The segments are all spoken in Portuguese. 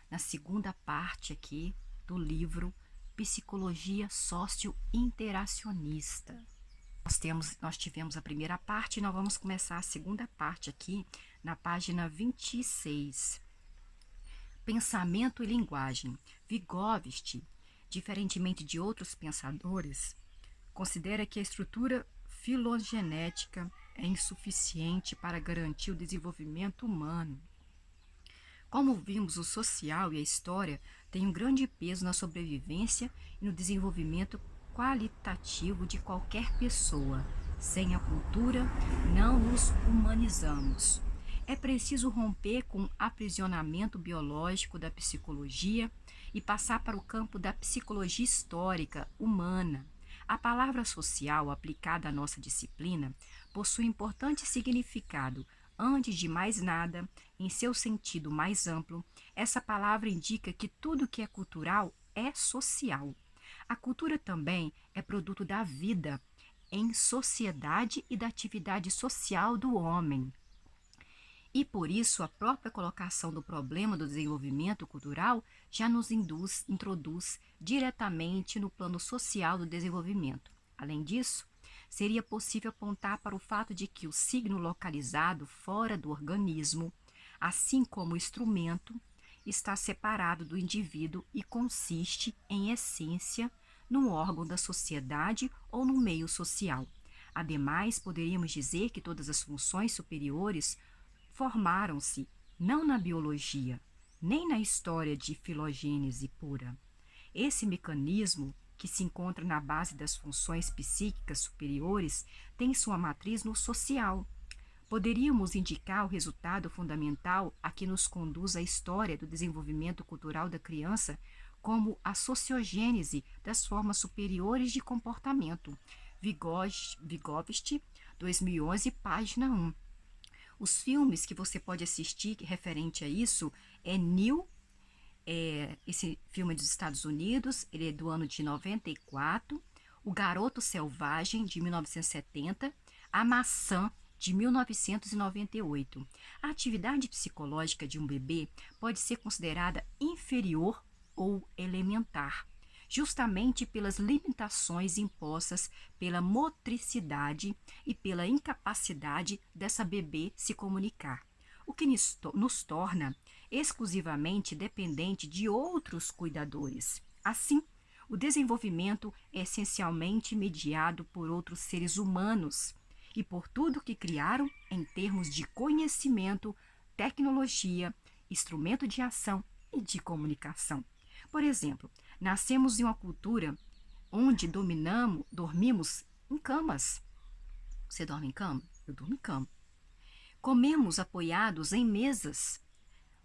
na segunda parte aqui do livro Psicologia Socio-Interacionista. Nós tivemos a primeira parte e nós vamos começar a segunda parte aqui na página 26. Pensamento e linguagem. Vygotsky, diferentemente de outros pensadores, considera que a estrutura filogenética é insuficiente para garantir o desenvolvimento humano. Como vimos, o social e a história têm um grande peso na sobrevivência e no desenvolvimento qualitativo de qualquer pessoa. Sem a cultura, não nos humanizamos. É preciso romper com o aprisionamento biológico da psicologia e passar para o campo da psicologia histórica, humana. A palavra social aplicada à nossa disciplina possui importante significado. Antes de mais nada, em seu sentido mais amplo, essa palavra indica que tudo que é cultural é social. A cultura também é produto da vida em sociedade e da atividade social do homem. E por isso a própria colocação do problema do desenvolvimento cultural já nos introduz diretamente no plano social do desenvolvimento. Além disso, seria possível apontar para o fato de que o signo localizado fora do organismo, assim como o instrumento, está separado do indivíduo e consiste, em essência, num órgão da sociedade ou no meio social. Ademais, poderíamos dizer que todas as funções superiores formaram-se não na biologia, nem na história de filogênese pura. Esse mecanismo, que se encontra na base das funções psíquicas superiores, tem sua matriz no social. Poderíamos indicar o resultado fundamental a que nos conduz a história do desenvolvimento cultural da criança como a sociogênese das formas superiores de comportamento. Vygotsky, 2011, página 1. Os filmes que você pode assistir referente a isso é esse filme é dos Estados Unidos, ele é do ano de 94, O Garoto Selvagem, de 1970, A Maçã, de 1998. A atividade psicológica de um bebê pode ser considerada inferior ou elementar, justamente pelas limitações impostas pela motricidade e pela incapacidade dessa bebê se comunicar, o que nos torna exclusivamente dependente de outros cuidadores. Assim, o desenvolvimento é essencialmente mediado por outros seres humanos e por tudo que criaram em termos de conhecimento, tecnologia, instrumento de ação e de comunicação. Por exemplo, nascemos em uma cultura onde dormimos em camas. Você dorme em cama? Eu durmo em cama. Comemos apoiados em mesas,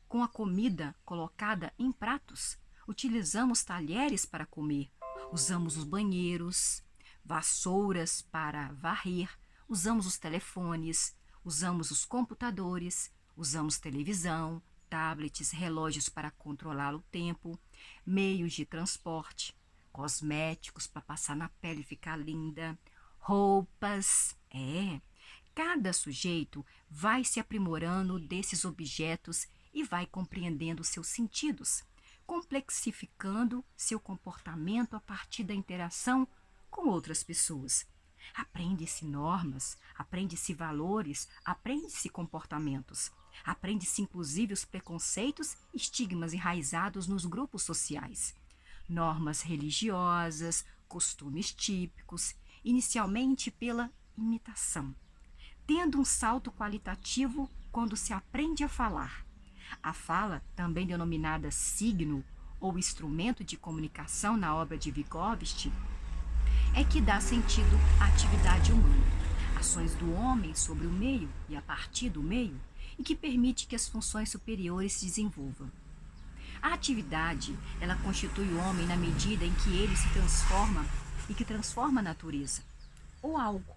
com a comida colocada em pratos. Utilizamos talheres para comer. Usamos os banheiros, vassouras para varrer. Usamos os telefones, usamos os computadores, usamos televisão, tablets, relógios para controlar o tempo, meios de transporte, cosméticos para passar na pele e ficar linda, roupas. Cada sujeito vai se aprimorando desses objetos e vai compreendendo seus sentidos, complexificando seu comportamento a partir da interação com outras pessoas. Aprende-se normas, aprende-se valores, aprende-se comportamentos. Aprende-se inclusive os preconceitos e estigmas enraizados nos grupos sociais. Normas religiosas, costumes típicos, inicialmente pela imitação, tendo um salto qualitativo quando se aprende a falar. A fala, também denominada signo ou instrumento de comunicação na obra de Vygotsky, é que dá sentido à atividade humana, ações do homem sobre o meio e a partir do meio, e que permite que as funções superiores se desenvolvam. A atividade, ela constitui o homem na medida em que ele se transforma e que transforma a natureza, ou algo,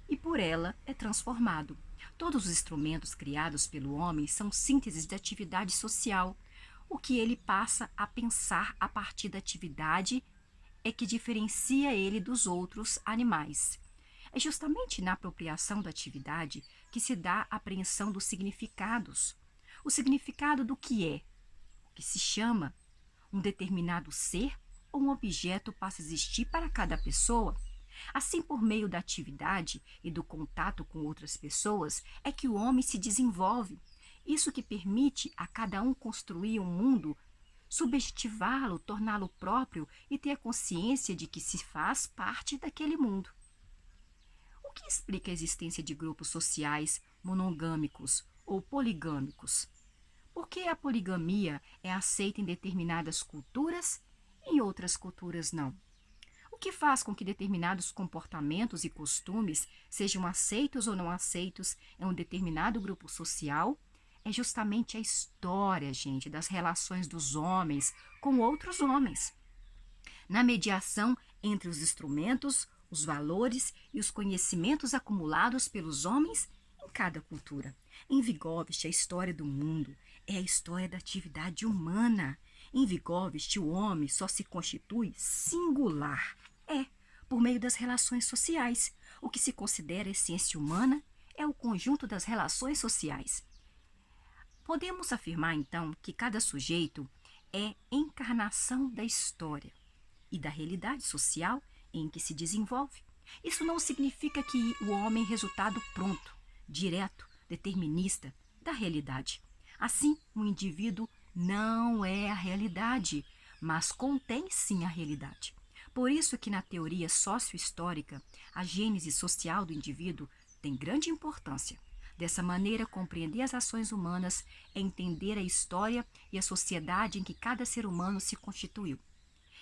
e por ela é transformado. Todos os instrumentos criados pelo homem são sínteses de atividade social. O que ele passa a pensar a partir da atividade é que diferencia ele dos outros animais. É justamente na apropriação da atividade que se dá a apreensão dos significados. O significado do que é, que se chama um determinado ser ou um objeto passa a existir para cada pessoa. Assim, por meio da atividade e do contato com outras pessoas, é que o homem se desenvolve. Isso que permite a cada um construir um mundo, subjetivá-lo, torná-lo próprio e ter a consciência de que se faz parte daquele mundo. O que explica a existência de grupos sociais monogâmicos ou poligâmicos? Por que a poligamia é aceita em determinadas culturas e em outras culturas não? O que faz com que determinados comportamentos e costumes sejam aceitos ou não aceitos em um determinado grupo social é justamente a história, gente, das relações dos homens com outros homens. Na mediação entre os instrumentos, os valores e os conhecimentos acumulados pelos homens em cada cultura. Em Vygotsky, a história do mundo é a história da atividade humana. Em Vygotsky, o homem só se constitui singular. Por meio das relações sociais. O que se considera essência humana é o conjunto das relações sociais. Podemos afirmar, então, que cada sujeito é encarnação da história e da realidade social em que se desenvolve. Isso não significa que o homem é resultado pronto, direto, determinista da realidade. Assim, o indivíduo não é a realidade, mas contém sim a realidade. Por isso que na teoria sócio-histórica, a gênese social do indivíduo tem grande importância. Dessa maneira, compreender as ações humanas é entender a história e a sociedade em que cada ser humano se constituiu.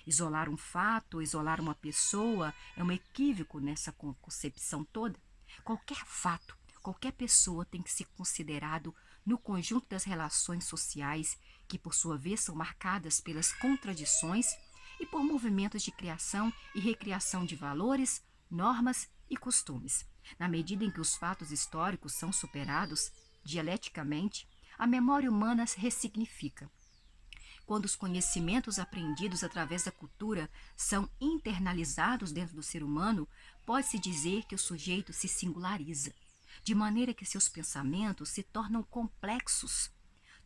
Isolar um fato, isolar uma pessoa é um equívoco nessa concepção toda. Qualquer fato, qualquer pessoa tem que ser considerado no conjunto das relações sociais, que por sua vez são marcadas pelas contradições e por movimentos de criação e recriação de valores, normas e costumes. Na medida em que os fatos históricos são superados dialeticamente, a memória humana se ressignifica. Quando os conhecimentos aprendidos através da cultura são internalizados dentro do ser humano, pode-se dizer que o sujeito se singulariza, de maneira que seus pensamentos se tornam complexos,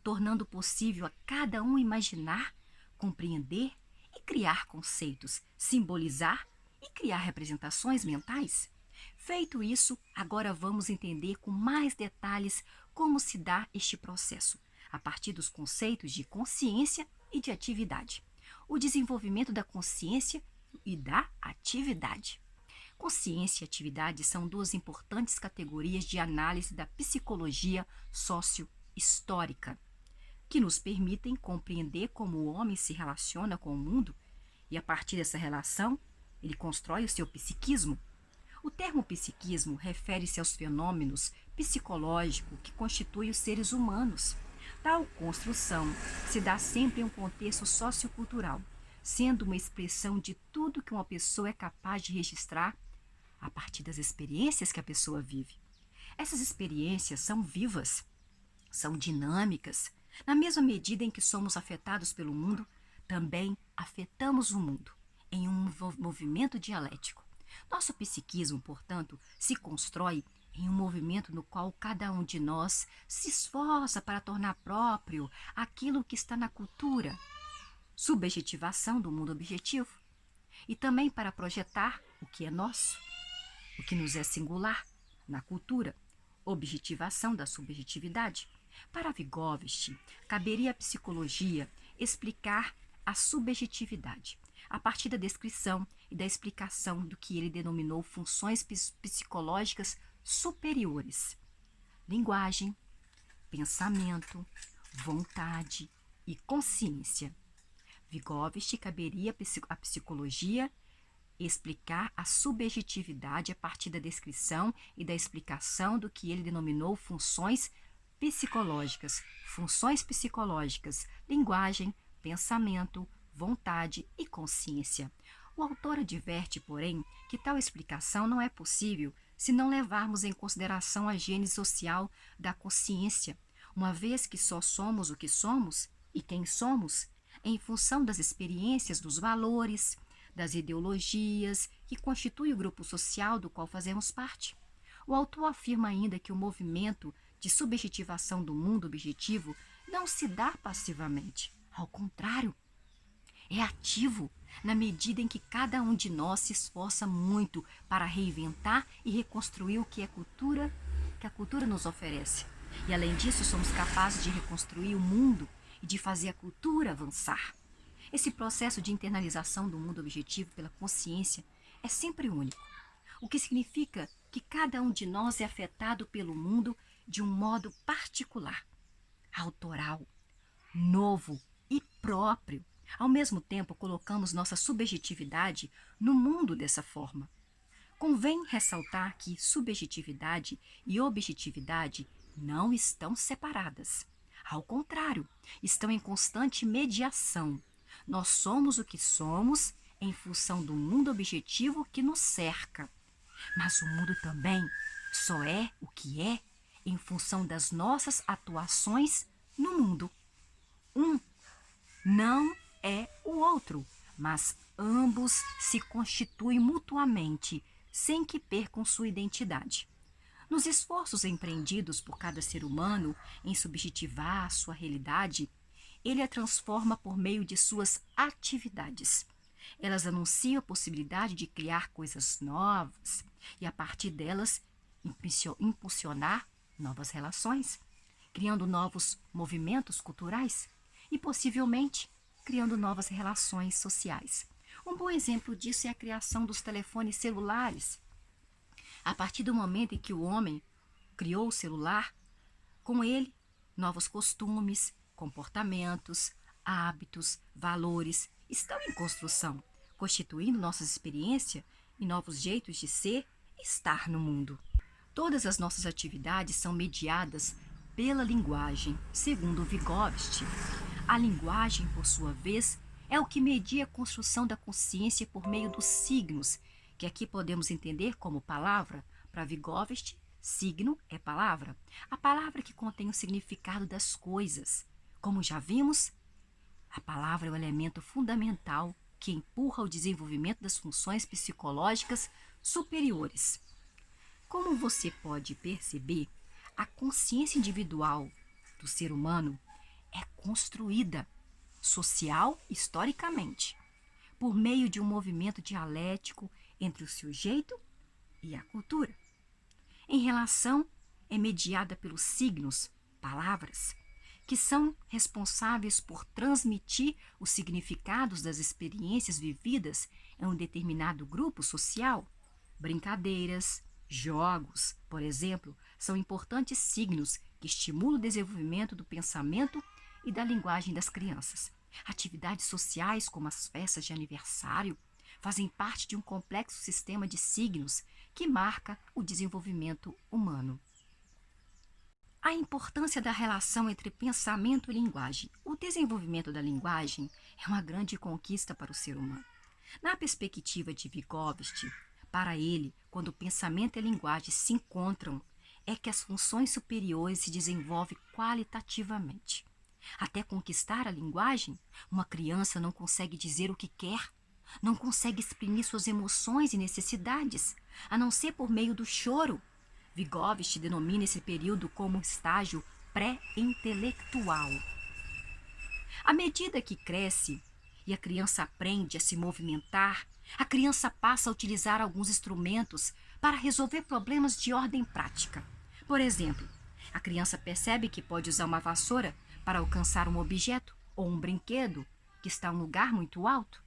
tornando possível a cada um imaginar, compreender e criar conceitos, simbolizar e criar representações mentais. Feito isso, agora vamos entender com mais detalhes como se dá este processo, a partir dos conceitos de consciência e de atividade. O desenvolvimento da consciência e da atividade. Consciência e atividade são duas importantes categorias de análise da psicologia sócio-histórica, que nos permitem compreender como o homem se relaciona com o mundo e, a partir dessa relação, ele constrói o seu psiquismo. O termo psiquismo refere-se aos fenômenos psicológicos que constituem os seres humanos. Tal construção se dá sempre em um contexto sociocultural, sendo uma expressão de tudo que uma pessoa é capaz de registrar a partir das experiências que a pessoa vive. Essas experiências são vivas, são dinâmicas. Na mesma medida em que somos afetados pelo mundo, também afetamos o mundo em um movimento dialético. Nosso psiquismo, portanto, se constrói em um movimento no qual cada um de nós se esforça para tornar próprio aquilo que está na cultura, subjetivação do mundo objetivo, e também para projetar o que é nosso, o que nos é singular na cultura, objetivação da subjetividade. Para Vygotsky, caberia à psicologia explicar a subjetividade, a partir da descrição e da explicação do que ele denominou funções psicológicas superiores: linguagem, pensamento, vontade e consciência. Vygotsky caberia à psicologia explicar a subjetividade a partir da descrição e da explicação do que ele denominou funções psicológicas, linguagem, pensamento, vontade e consciência. O autor adverte, porém, que tal explicação não é possível se não levarmos em consideração a gênese social da consciência, uma vez que só somos o que somos e quem somos em função das experiências, dos valores, das ideologias que constituem o grupo social do qual fazemos parte. O autor afirma ainda que o movimento de subjetivação do mundo objetivo não se dá passivamente. Ao contrário, é ativo na medida em que cada um de nós se esforça muito para reinventar e reconstruir o que que a cultura nos oferece. E além disso, somos capazes de reconstruir o mundo e de fazer a cultura avançar. Esse processo de internalização do mundo objetivo pela consciência é sempre único, o que significa que cada um de nós é afetado pelo mundo de um modo particular, autoral, novo e próprio. Ao mesmo tempo, colocamos nossa subjetividade no mundo dessa forma. Convém ressaltar que subjetividade e objetividade não estão separadas. Ao contrário, estão em constante mediação. Nós somos o que somos em função do mundo objetivo que nos cerca. Mas o mundo também só é o que é em função das nossas atuações no mundo. Um não é o outro, mas ambos se constituem mutuamente, sem que percam sua identidade. Nos esforços empreendidos por cada ser humano em subjetivar sua realidade, ele a transforma por meio de suas atividades. Elas anunciam a possibilidade de criar coisas novas e, a partir delas, impulsionar novas relações, criando novos movimentos culturais e, possivelmente, criando novas relações sociais. Um bom exemplo disso é a criação dos telefones celulares. A partir do momento em que o homem criou o celular, com ele, novos costumes, comportamentos, hábitos, valores estão em construção, constituindo nossa experiência e novos jeitos de ser e estar no mundo. Todas as nossas atividades são mediadas pela linguagem, segundo Vygotsky. A linguagem, por sua vez, é o que media a construção da consciência por meio dos signos, que aqui podemos entender como palavra. Para Vygotsky, signo é palavra. A palavra que contém o significado das coisas. Como já vimos, a palavra é o elemento fundamental que empurra o desenvolvimento das funções psicológicas superiores. Como você pode perceber, a consciência individual do ser humano é construída social historicamente por meio de um movimento dialético entre o sujeito e a cultura. Em relação, é mediada pelos signos, palavras, que são responsáveis por transmitir os significados das experiências vividas em um determinado grupo social. Brincadeiras, jogos, por exemplo, são importantes signos que estimulam o desenvolvimento do pensamento e da linguagem das crianças. Atividades sociais, como as festas de aniversário, fazem parte de um complexo sistema de signos que marca o desenvolvimento humano. A importância da relação entre pensamento e linguagem. O desenvolvimento da linguagem é uma grande conquista para o ser humano. Na perspectiva de Vygotsky, para ele, quando o pensamento e a linguagem se encontram, é que as funções superiores se desenvolvem qualitativamente. Até conquistar a linguagem, uma criança não consegue dizer o que quer, não consegue exprimir suas emoções e necessidades, a não ser por meio do choro. Vygotsky denomina esse período como estágio pré-intelectual. À medida que cresce e a criança aprende a se movimentar, a criança passa a utilizar alguns instrumentos para resolver problemas de ordem prática. Por exemplo, a criança percebe que pode usar uma vassoura para alcançar um objeto ou um brinquedo que está em um lugar muito alto,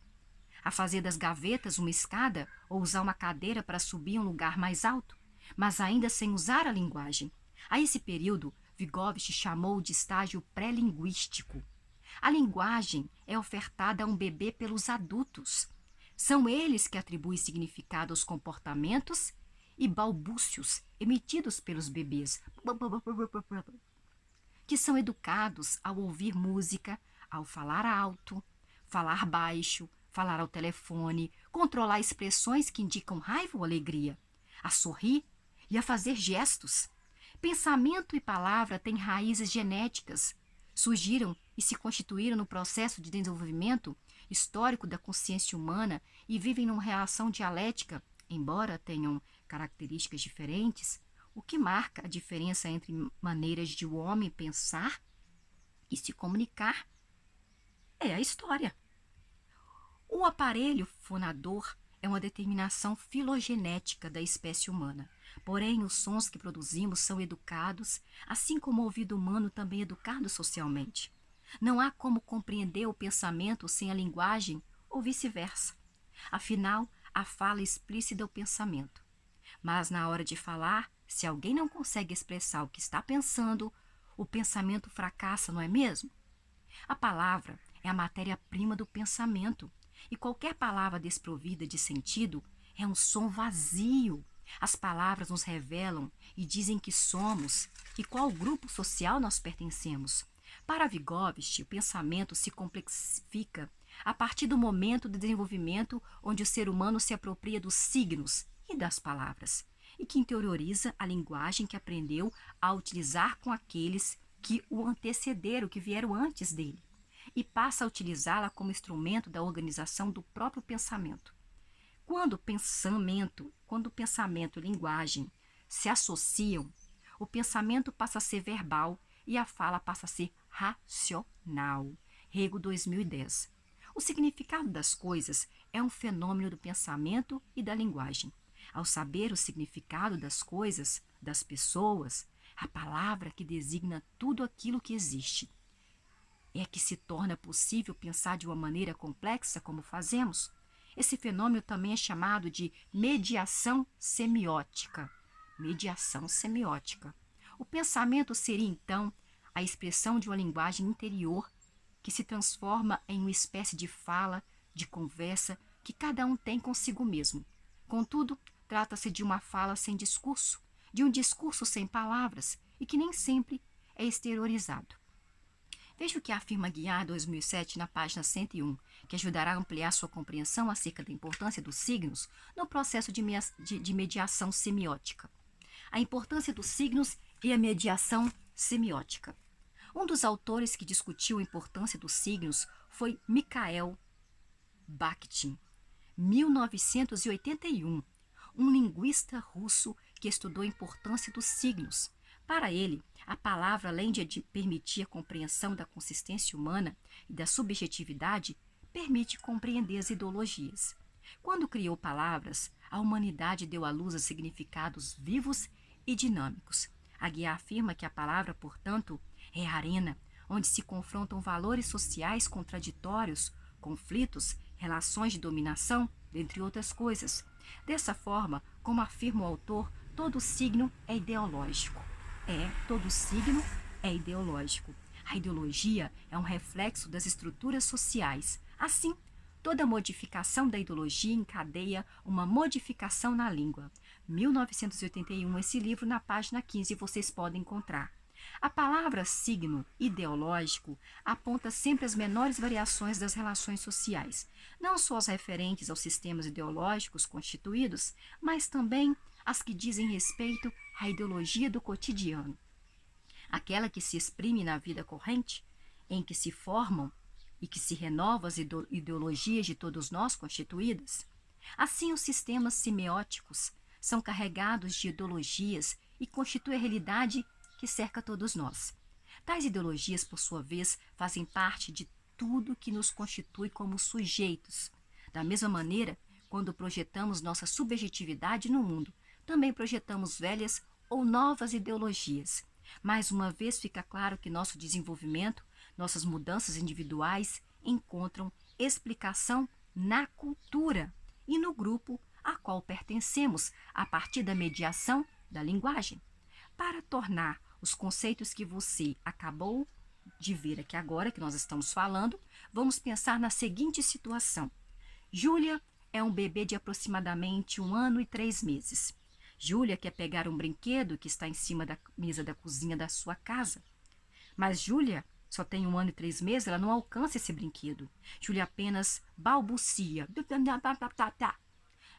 a fazer das gavetas uma escada ou usar uma cadeira para subir em um lugar mais alto, mas ainda sem usar a linguagem. A esse período, Vygotsky chamou de estágio pré-linguístico. A linguagem é ofertada a um bebê pelos adultos. São eles que atribuem significado aos comportamentos e balbúcios emitidos pelos bebês, que são educados ao ouvir música, ao falar alto, falar baixo, falar ao telefone, controlar expressões que indicam raiva ou alegria, a sorrir e a fazer gestos. Pensamento e palavra têm raízes genéticas, surgiram e se constituíram no processo de desenvolvimento histórico da consciência humana e vivem numa relação dialética, embora tenham características diferentes, o que marca a diferença entre maneiras de o homem pensar e se comunicar. É a história. O aparelho fonador é uma determinação filogenética da espécie humana. Porém, os sons que produzimos são educados, assim como o ouvido humano também é educado socialmente. Não há como compreender o pensamento sem a linguagem ou vice-versa. Afinal, a fala explícita é o pensamento. Mas na hora de falar, se alguém não consegue expressar o que está pensando, o pensamento fracassa, não é mesmo? A palavra é a matéria-prima do pensamento, e qualquer palavra desprovida de sentido é um som vazio. As palavras nos revelam e dizem que somos e qual grupo social nós pertencemos. Para Vygotsky, o pensamento se complexifica a partir do momento de desenvolvimento onde o ser humano se apropria dos signos e das palavras, e que interioriza a linguagem que aprendeu a utilizar com aqueles que o antecederam, que vieram antes dele, e passa a utilizá-la como instrumento da organização do próprio pensamento. Quando o pensamento e linguagem se associam, o pensamento passa a ser verbal e a fala passa a ser racional. Rego 2010. O significado das coisas é um fenômeno do pensamento e da linguagem. Ao saber o significado das coisas, das pessoas, a palavra que designa tudo aquilo que existe, é que se torna possível pensar de uma maneira complexa como fazemos. Esse fenômeno também é chamado de mediação semiótica. Mediação semiótica. O pensamento seria, então, a expressão de uma linguagem interior que se transforma em uma espécie de fala, de conversa que cada um tem consigo mesmo. Contudo, trata-se de uma fala sem discurso, de um discurso sem palavras e que nem sempre é exteriorizado. Veja o que afirma Guiar 2007 na página 101, que ajudará a ampliar sua compreensão acerca da importância dos signos no processo de mediação semiótica. A importância dos signos e a mediação semiótica. Um dos autores que discutiu a importância dos signos foi Mikhail Bakhtin, 1981, um linguista russo que estudou a importância dos signos. Para ele, a palavra, além de permitir a compreensão da consistência humana e da subjetividade, permite compreender as ideologias. Quando criou palavras, a humanidade deu à luz a significados vivos e dinâmicos. Aguiar afirma que a palavra, portanto, é a arena onde se confrontam valores sociais contraditórios, conflitos, relações de dominação, dentre outras coisas. Dessa forma, como afirma o autor, todo signo é ideológico. Todo signo é ideológico. A ideologia é um reflexo das estruturas sociais. Assim, toda modificação da ideologia encadeia uma modificação na língua. 1981, esse livro na página 15 vocês podem encontrar. A palavra signo ideológico aponta sempre as menores variações das relações sociais, não só as referentes aos sistemas ideológicos constituídos, mas também as que dizem respeito à ideologia do cotidiano, aquela que se exprime na vida corrente, em que se formam e que se renovam as ideologias de todos nós constituídas. Assim, os sistemas semióticos são carregados de ideologias e constituem a realidade que cerca todos nós. Tais ideologias, por sua vez, fazem parte de tudo que nos constitui como sujeitos. Da mesma maneira, quando projetamos nossa subjetividade no mundo, também projetamos velhas ou novas ideologias. Mais uma vez fica claro que nosso desenvolvimento, nossas mudanças individuais encontram explicação na cultura e no grupo a qual pertencemos a partir da mediação da linguagem. Para tornar os conceitos que você acabou de ver aqui agora, que nós estamos falando, vamos pensar na seguinte situação. Júlia é um bebê de aproximadamente 1 ano e 3 meses. Júlia quer pegar um brinquedo que está em cima da mesa da cozinha da sua casa. Mas Júlia só tem 1 ano e 3 meses, ela não alcança esse brinquedo. Júlia apenas balbucia.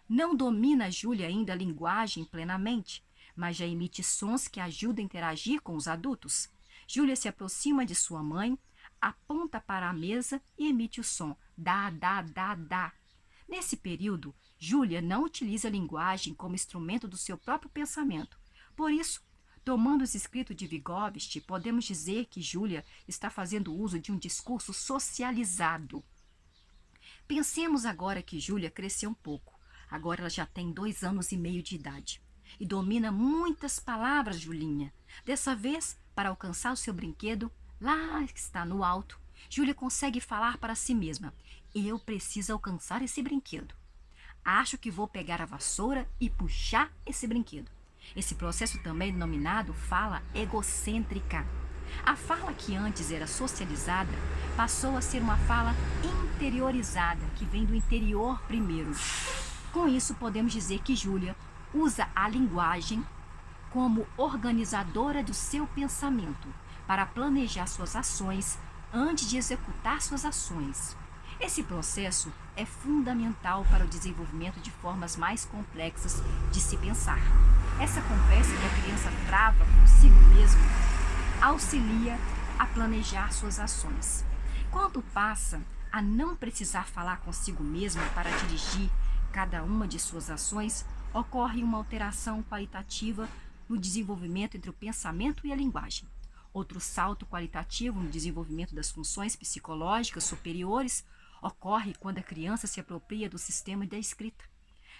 Não domina Júlia ainda a linguagem plenamente, mas já emite sons que ajudam a interagir com os adultos. Júlia se aproxima de sua mãe, aponta para a mesa e emite o som dá, dá, dá, dá. Nesse período, Júlia não utiliza a linguagem como instrumento do seu próprio pensamento. Por isso, Tomando os escritos de Vygotsky, podemos dizer que Júlia está fazendo uso de um discurso socializado. Pensemos agora que Júlia cresceu um pouco. Agora ela já tem 2 anos e meio de idade. E domina muitas palavras, Julinha. Dessa vez, para alcançar o seu brinquedo, lá está no alto, Júlia consegue falar para si mesma: eu preciso alcançar esse brinquedo. Acho que vou pegar a vassoura e puxar esse brinquedo. Esse processo também é denominado fala egocêntrica. A fala que antes era socializada passou a ser uma fala interiorizada, que vem do interior primeiro. Com isso, podemos dizer que Júlia usa a linguagem como organizadora do seu pensamento para planejar suas ações antes de executar suas ações. Esse processo é fundamental para o desenvolvimento de formas mais complexas de se pensar. Essa conversa que a criança trava consigo mesma auxilia a planejar suas ações. Quando passa a não precisar falar consigo mesma para dirigir cada uma de suas ações, ocorre uma alteração qualitativa no desenvolvimento entre o pensamento e a linguagem. Outro salto qualitativo no desenvolvimento das funções psicológicas superiores ocorre quando a criança se apropria do sistema da escrita.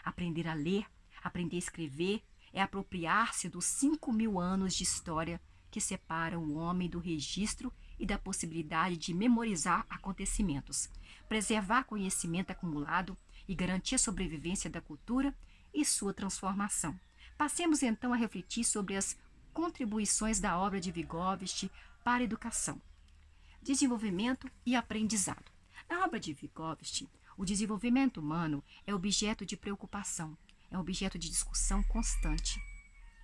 Aprender a ler, aprender a escrever, é apropriar-se dos 5.000 anos de história que separam o homem do registro e da possibilidade de memorizar acontecimentos, preservar conhecimento acumulado e garantir a sobrevivência da cultura e sua transformação. Passemos então a refletir sobre as contribuições da obra de Vygotsky para a educação, desenvolvimento e aprendizado. Na obra de Vygotsky, o desenvolvimento humano é objeto de preocupação, é objeto de discussão constante.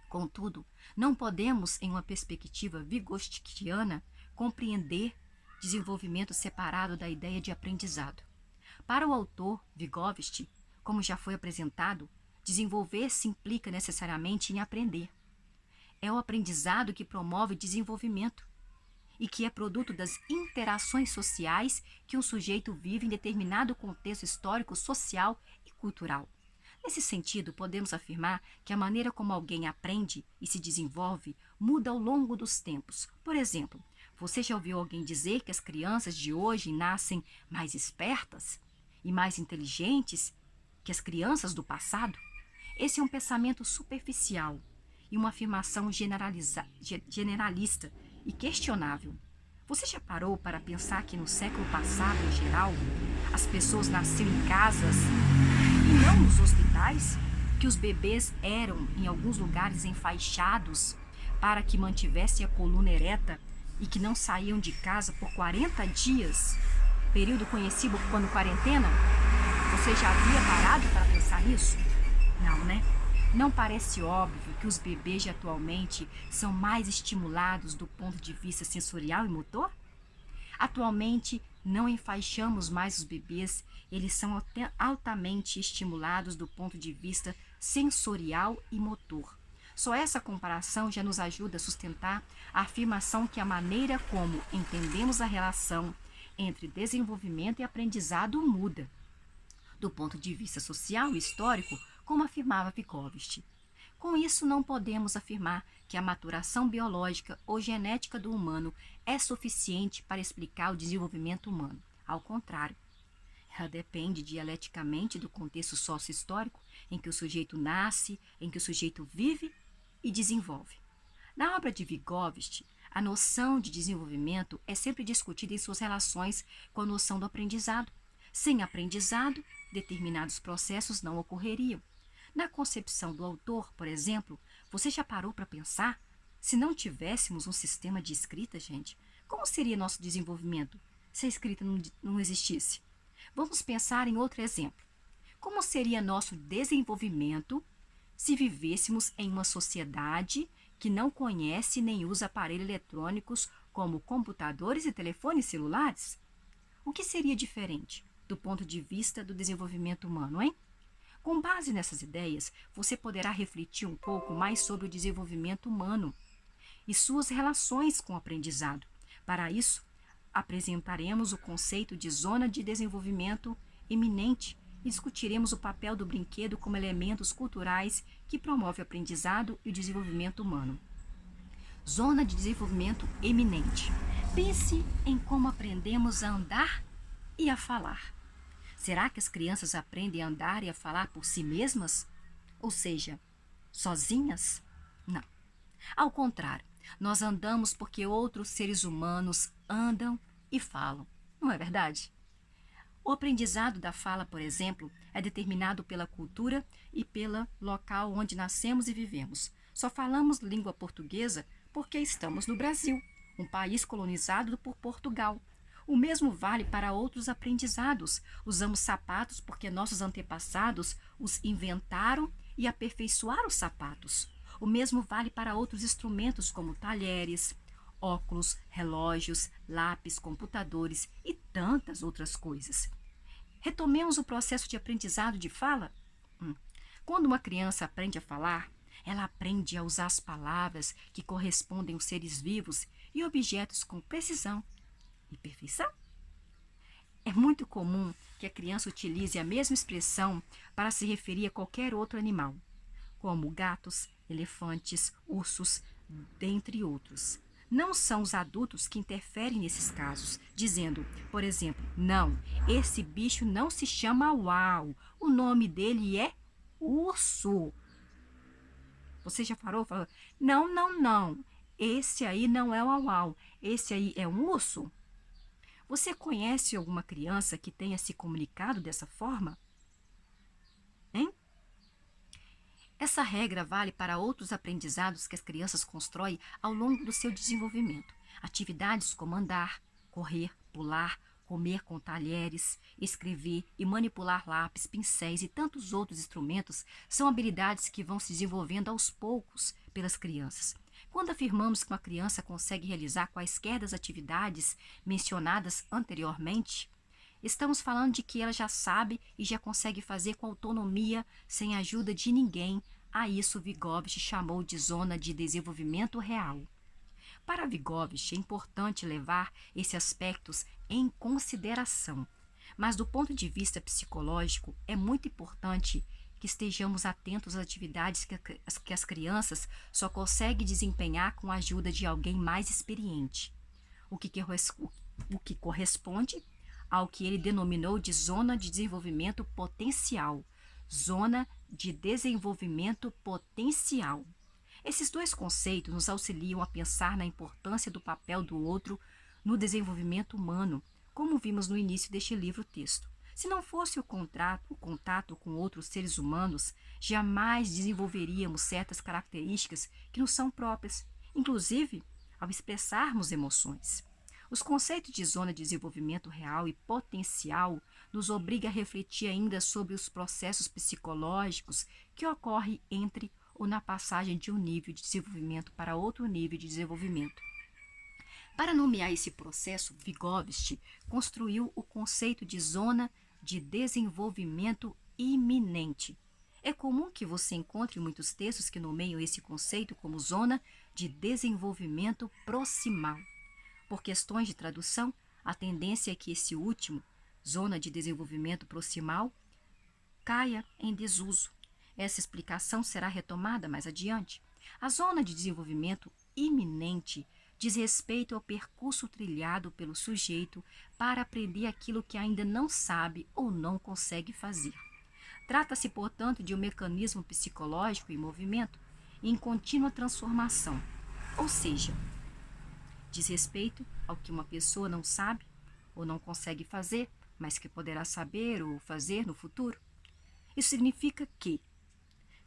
Contudo, não podemos, em uma perspectiva vygotskiana, compreender desenvolvimento separado da ideia de aprendizado. Para o autor Vygotsky, como já foi apresentado, desenvolver-se implica necessariamente em aprender. É o aprendizado que promove desenvolvimento e que é produto das interações sociais que um sujeito vive em determinado contexto histórico, social e cultural. Nesse sentido, podemos afirmar que a maneira como alguém aprende e se desenvolve muda ao longo dos tempos. Por exemplo, você já ouviu alguém dizer que as crianças de hoje nascem mais espertas e mais inteligentes que as crianças do passado? Esse é um pensamento superficial e uma afirmação generalista e questionável. Você já parou para pensar que no século passado, em geral, as pessoas nasciam em casas e não nos hospitais? Que os bebês eram, em alguns lugares, enfaixados para que mantivessem a coluna ereta e que não saíam de casa por 40 dias, período conhecido como quarentena? Você já havia parado para pensar nisso? Não, né? Não parece óbvio que os bebês de atualmente são mais estimulados do ponto de vista sensorial e motor? Atualmente, não enfaixamos mais os bebês, eles são altamente estimulados do ponto de vista sensorial e motor. Só essa comparação já nos ajuda a sustentar a afirmação que a maneira como entendemos a relação entre desenvolvimento e aprendizado muda. Do ponto de vista social e histórico, como afirmava Vygotsky. Com isso, não podemos afirmar que a maturação biológica ou genética do humano é suficiente para explicar o desenvolvimento humano. Ao contrário, ela depende dialeticamente do contexto sócio-histórico em que o sujeito nasce, em que o sujeito vive e desenvolve. Na obra de Vygotsky, a noção de desenvolvimento é sempre discutida em suas relações com a noção do aprendizado. Sem aprendizado, determinados processos não ocorreriam. Na concepção do autor, por exemplo, você já parou para pensar? Se não tivéssemos um sistema de escrita, gente, como seria nosso desenvolvimento se a escrita não existisse? Vamos pensar em outro exemplo. Como seria nosso desenvolvimento se vivêssemos em uma sociedade que não conhece nem usa aparelhos eletrônicos como computadores e telefones celulares? O que seria diferente do ponto de vista do desenvolvimento humano, hein? Com base nessas ideias, você poderá refletir um pouco mais sobre o desenvolvimento humano e suas relações com o aprendizado. Para isso, apresentaremos o conceito de zona de desenvolvimento iminente e discutiremos o papel do brinquedo como elementos culturais que promovem o aprendizado e o desenvolvimento humano. Zona de desenvolvimento eminente. Pense em como aprendemos a andar e a falar. Será que as crianças aprendem a andar e a falar por si mesmas? Ou seja, sozinhas? Não. Ao contrário, nós andamos porque outros seres humanos andam e falam. Não é verdade? O aprendizado da fala, por exemplo, é determinado pela cultura e pelo local onde nascemos e vivemos. Só falamos língua portuguesa porque estamos no Brasil, um país colonizado por Portugal. O mesmo vale para outros aprendizados. Usamos sapatos porque nossos antepassados os inventaram e aperfeiçoaram os sapatos. O mesmo vale para outros instrumentos como talheres, óculos, relógios, lápis, computadores e tantas outras coisas. Retomemos o processo de aprendizado de fala. Quando uma criança aprende a falar, ela aprende a usar as palavras que correspondem aos seres vivos e objetos com precisão e perfeição. É muito comum que a criança utilize a mesma expressão para se referir a qualquer outro animal, como gatos, elefantes, ursos, dentre outros. Não são os adultos que interferem nesses casos, dizendo, por exemplo, não, esse bicho não se chama uau, o nome dele é urso. Você já falou? Não, não, não, esse aí não é o uau, esse aí é um urso. Você conhece alguma criança que tenha se comunicado dessa forma? Hein? Essa regra vale para outros aprendizados que as crianças constroem ao longo do seu desenvolvimento. Atividades como andar, correr, pular, comer com talheres, escrever e manipular lápis, pincéis e tantos outros instrumentos são habilidades que vão se desenvolvendo aos poucos pelas crianças. Quando afirmamos que uma criança consegue realizar quaisquer das atividades mencionadas anteriormente, estamos falando de que ela já sabe e já consegue fazer com autonomia, sem a ajuda de ninguém. A isso Vygotsky chamou de zona de desenvolvimento real. Para Vygotsky é importante levar esses aspectos em consideração, mas do ponto de vista psicológico é muito importante que estejamos atentos às atividades que as crianças só conseguem desempenhar com a ajuda de alguém mais experiente, o que corresponde ao que ele denominou de zona de desenvolvimento potencial. Zona de desenvolvimento potencial. Esses dois conceitos nos auxiliam a pensar na importância do papel do outro no desenvolvimento humano, como vimos no início deste livro-texto. Se não fosse o contato com outros seres humanos, jamais desenvolveríamos certas características que nos são próprias, inclusive ao expressarmos emoções. Os conceitos de zona de desenvolvimento real e potencial nos obrigam a refletir ainda sobre os processos psicológicos que ocorrem entre ou na passagem de um nível de desenvolvimento para outro nível de desenvolvimento. Para nomear esse processo, Vygotsky construiu o conceito de zona de desenvolvimento iminente. É comum que você encontre muitos textos que nomeiam esse conceito como zona de desenvolvimento proximal. Por questões de tradução, a tendência é que esse último, zona de desenvolvimento proximal, caia em desuso. Essa explicação será retomada mais adiante. A zona de desenvolvimento iminente diz respeito ao percurso trilhado pelo sujeito para aprender aquilo que ainda não sabe ou não consegue fazer. Trata-se, portanto, de um mecanismo psicológico em movimento, em contínua transformação, ou seja, diz respeito ao que uma pessoa não sabe ou não consegue fazer, mas que poderá saber ou fazer no futuro. Isso significa que,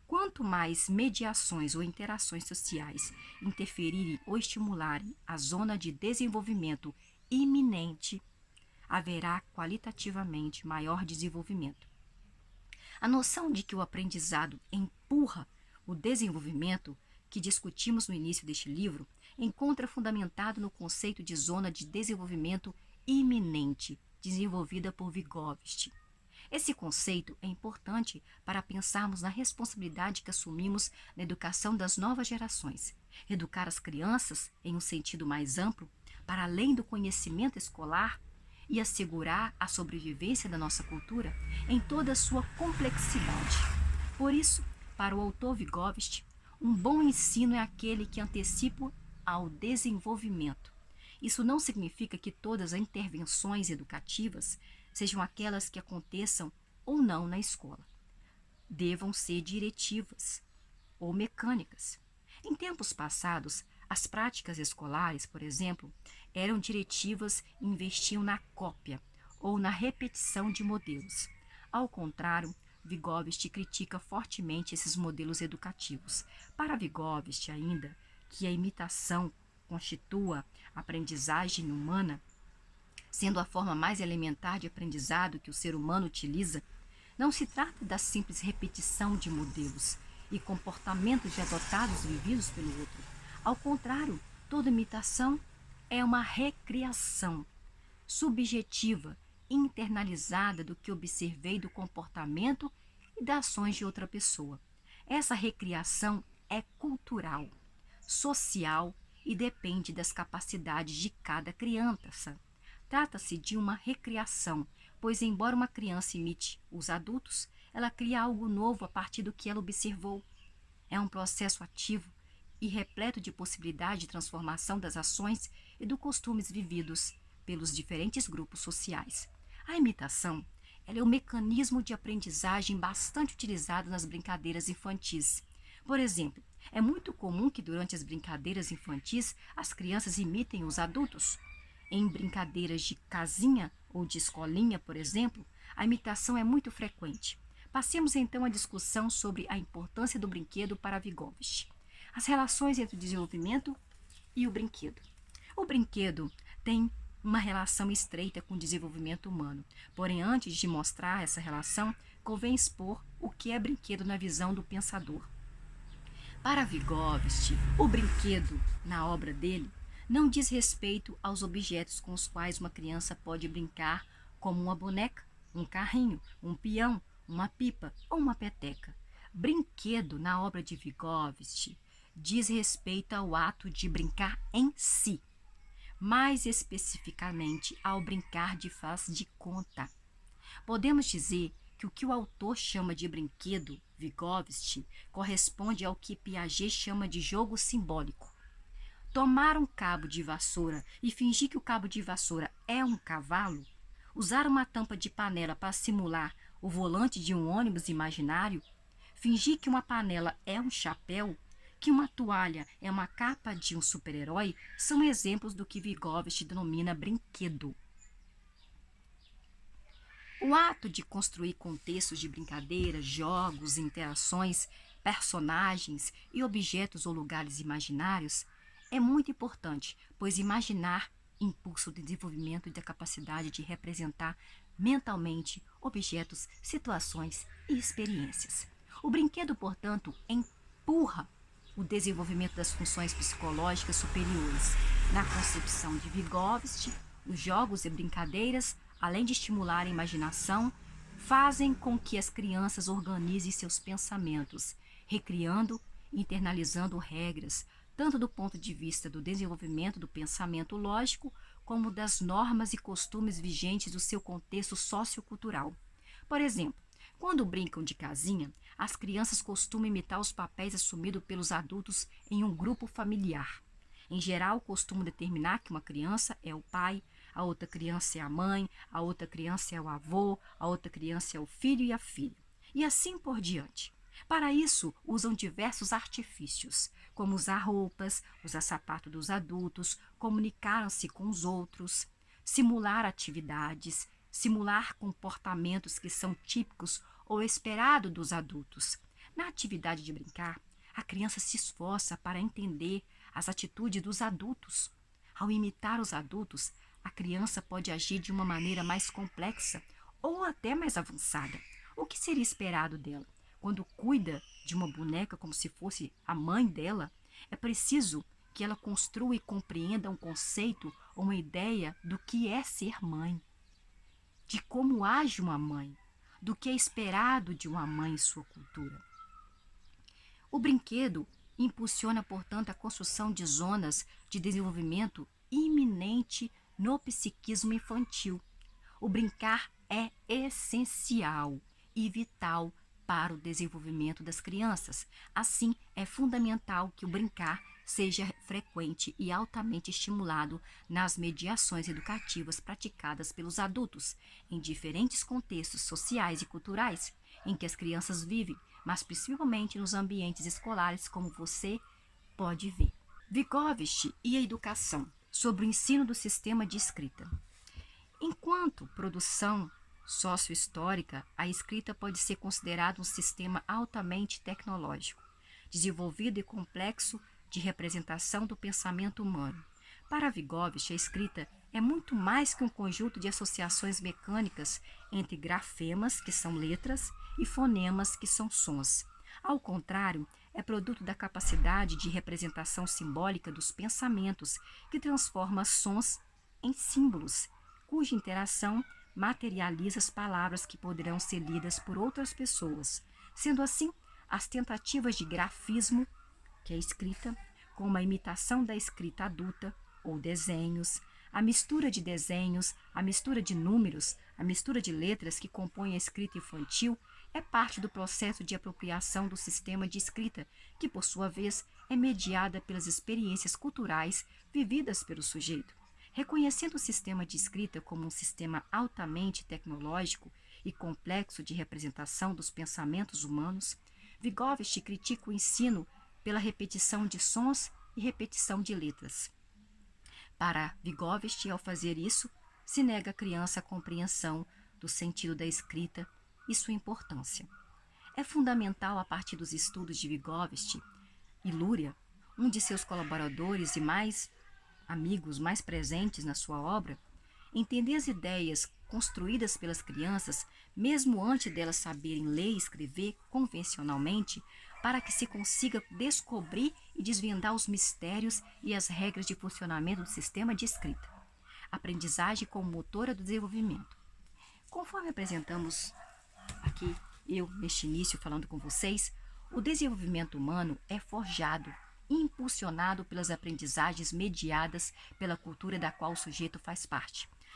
quanto mais mediações ou interações sociais interferirem ou estimularem a zona de desenvolvimento iminente, haverá qualitativamente maior desenvolvimento. A noção de que o aprendizado empurra o desenvolvimento, que discutimos no início deste livro, encontra fundamentado no conceito de zona de desenvolvimento iminente, desenvolvida por Vygotsky. Esse conceito é importante para pensarmos na responsabilidade que assumimos na educação das novas gerações. Educar as crianças, em um sentido mais amplo, para além do conhecimento escolar, e assegurar a sobrevivência da nossa cultura em toda a sua complexidade. Por isso, para o autor Vygotsky, um bom ensino é aquele que antecipa ao desenvolvimento. Isso não significa que todas as intervenções educativas, sejam aquelas que aconteçam ou não na escola, devam ser diretivas ou mecânicas. Em tempos passados, as práticas escolares, por exemplo, eram diretivas e investiam na cópia ou na repetição de modelos. Ao contrário, Vygotsky critica fortemente esses modelos educativos. Para Vygotsky, ainda que a imitação constitua a aprendizagem humana, sendo a forma mais elementar de aprendizado que o ser humano utiliza, não se trata da simples repetição de modelos e comportamentos já adotados e vividos pelo outro. Ao contrário, toda imitação é uma recriação subjetiva, internalizada do que observei do comportamento e das ações de outra pessoa. Essa recriação é cultural, social e depende das capacidades de cada criança. Trata-se de uma recriação, pois embora uma criança imite os adultos, ela cria algo novo a partir do que ela observou. É um processo ativo e repleto de possibilidade de transformação das ações e dos costumes vividos pelos diferentes grupos sociais. A imitação ela é um mecanismo de aprendizagem bastante utilizado nas brincadeiras infantis. Por exemplo, é muito comum que durante as brincadeiras infantis as crianças imitem os adultos. Em brincadeiras de casinha ou de escolinha, por exemplo, a imitação é muito frequente. Passemos então à discussão sobre a importância do brinquedo para Vygotsky. As relações entre o desenvolvimento e o brinquedo. O brinquedo tem uma relação estreita com o desenvolvimento humano. Porém, antes de mostrar essa relação, convém expor o que é brinquedo na visão do pensador. Para Vygotsky, o brinquedo, na obra dele, não diz respeito aos objetos com os quais uma criança pode brincar, como uma boneca, um carrinho, um peão, uma pipa ou uma peteca. Brinquedo, na obra de Vygotsky, diz respeito ao ato de brincar em si, mais especificamente ao brincar de faz de conta. Podemos dizer que o que o autor chama de brinquedo, Vygotsky, corresponde ao que Piaget chama de jogo simbólico. Tomar um cabo de vassoura e fingir que o cabo de vassoura é um cavalo, usar uma tampa de panela para simular o volante de um ônibus imaginário, fingir que uma panela é um chapéu, que uma toalha é uma capa de um super-herói, são exemplos do que Vygotsky denomina brinquedo. O ato de construir contextos de brincadeira, jogos, interações, personagens e objetos ou lugares imaginários é muito importante, pois imaginar impulsa o desenvolvimento da capacidade de representar mentalmente objetos, situações e experiências. O brinquedo, portanto, empurra o desenvolvimento das funções psicológicas superiores. Na concepção de Vygotsky, os jogos e brincadeiras, além de estimular a imaginação, fazem com que as crianças organizem seus pensamentos, recriando e internalizando regras, tanto do ponto de vista do desenvolvimento do pensamento lógico, como das normas e costumes vigentes do seu contexto sociocultural. Por exemplo, quando brincam de casinha, as crianças costumam imitar os papéis assumidos pelos adultos em um grupo familiar. Em geral, costumam determinar que uma criança é o pai, a outra criança é a mãe, a outra criança é o avô, a outra criança é o filho e a filha. E assim por diante. Para isso, usam diversos artifícios, como usar roupas, usar sapato dos adultos, comunicar-se com os outros, simular atividades, simular comportamentos que são típicos ou esperados dos adultos. Na atividade de brincar, a criança se esforça para entender as atitudes dos adultos. Ao imitar os adultos, a criança pode agir de uma maneira mais complexa ou até mais avançada. O que seria esperado dela? Quando cuida de uma boneca como se fosse a mãe dela, é preciso que ela construa e compreenda um conceito ou uma ideia do que é ser mãe, de como age uma mãe, do que é esperado de uma mãe em sua cultura. O brinquedo impulsiona, portanto, a construção de zonas de desenvolvimento iminente no psiquismo infantil. O brincar é essencial e vital para o desenvolvimento das crianças. Assim, é fundamental que o brincar seja frequente e altamente estimulado nas mediações educativas praticadas pelos adultos em diferentes contextos sociais e culturais em que as crianças vivem, mas principalmente nos ambientes escolares, como você pode ver. Vygotsky e a educação sobre o ensino do sistema de escrita. Enquanto produção sociohistórica, a escrita pode ser considerada um sistema altamente tecnológico, desenvolvido e complexo de representação do pensamento humano. Para Vygotsky, a escrita é muito mais que um conjunto de associações mecânicas entre grafemas, que são letras, e fonemas, que são sons. Ao contrário, é produto da capacidade de representação simbólica dos pensamentos, que transforma sons em símbolos, cuja interação materializa as palavras que poderão ser lidas por outras pessoas. Sendo assim, as tentativas de grafismo, que é escrita, como a imitação da escrita adulta ou desenhos, a mistura de desenhos, a mistura de números, a mistura de letras que compõem a escrita infantil, é parte do processo de apropriação do sistema de escrita, que, por sua vez, é mediada pelas experiências culturais vividas pelo sujeito. Reconhecendo o sistema de escrita como um sistema altamente tecnológico e complexo de representação dos pensamentos humanos, Vygotsky critica o ensino pela repetição de sons e repetição de letras. Para Vygotsky, ao fazer isso, se nega à criança a compreensão do sentido da escrita e sua importância. É fundamental, a partir dos estudos de Vygotsky e Luria, um de seus colaboradores e mais amigos mais presentes na sua obra, entender as ideias construídas pelas crianças, mesmo antes delas saberem ler e escrever convencionalmente, para que se consiga descobrir e desvendar os mistérios e as regras de funcionamento do sistema de escrita. Aprendizagem como motora do desenvolvimento. Conforme apresentamos aqui, eu neste início falando com vocês, o desenvolvimento humano é forjado e impulsionado pelas aprendizagens mediadas pela cultura da qual o sujeito faz parte.